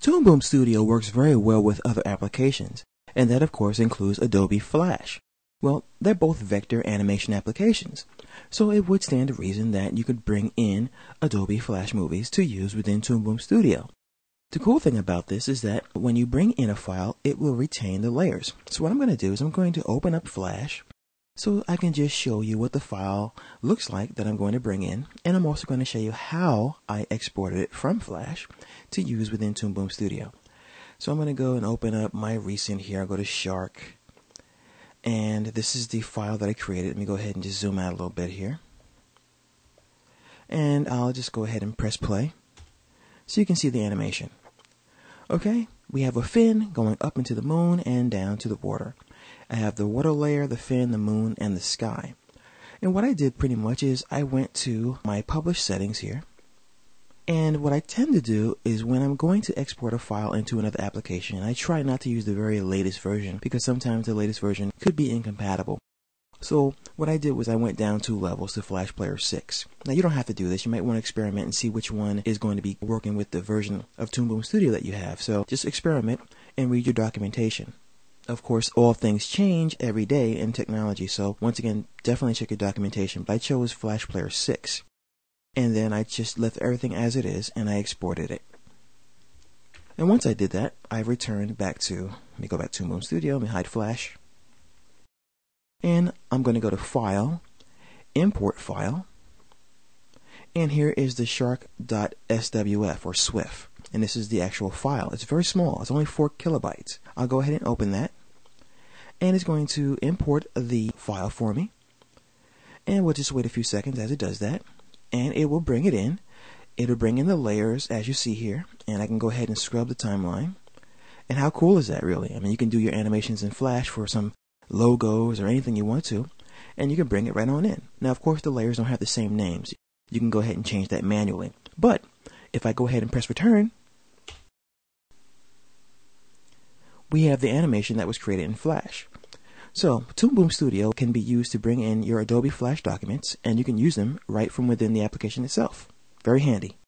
Toom Studio works very well with other applications, and that of course includes Adobe Flash. Well, they're both vector animation applications, so it would stand to reason that you could bring in Adobe Flash movies to use within Toom Studio. The cool thing about this is that when you bring in a file, it will retain the layers. So what I'm going to do is I'm going to open up Flash so I can just show you what the file looks like that I'm going to bring in, and I'm also going to show you how I exported it from Flash to use within Toom Studio. So I'm going to go and open up my recent here. I'll go to Shark, and this is the file that I created. Let me go ahead and just zoom out a little bit here, and I'll just go ahead and press play so you can see the animation. Okay, we have a fin going up into the moon and down to the water. I have the water layer, the fin, the moon, and the sky. And what I did pretty much is I went to my published settings here. And what I tend to do is when I'm going to export a file into another application, I try not to use the very latest version because sometimes the latest version could be incompatible. So what I did was I went down 2 levels to Flash Player 6. Now you don't have to do this. You might want to experiment and see which one is going to be working with the version of Toom Studio that you have. So just experiment and read your documentation. Of course, all things change every day in technology, so once again, definitely check your documentation. But I chose Flash Player 6. And then I just left everything as it is and I exported it. And once I did that, I returned back to, let me go back to Toom Studio, let me hide Flash. And I'm going to go to File, Import File, and here is the shark.swf or SWF, and this is the actual file. It's very small, it's only 4 kilobytes. I'll go ahead and open that, and it's going to import the file for me, and we'll just wait a few seconds as it does that, and it will bring it in. It'll bring in the layers as you see here, and I can go ahead and scrub the timeline. And how cool is that, really? I mean, you can do your animations in Flash for some logos or anything you want to, and you can bring it right on in. Now of course the layers don't have the same names. You can go ahead and change that manually. But if I go ahead and press return, we have the animation that was created in Flash. So Toom Studio can be used to bring in your Adobe Flash documents, and you can use them right from within the application itself. Very handy.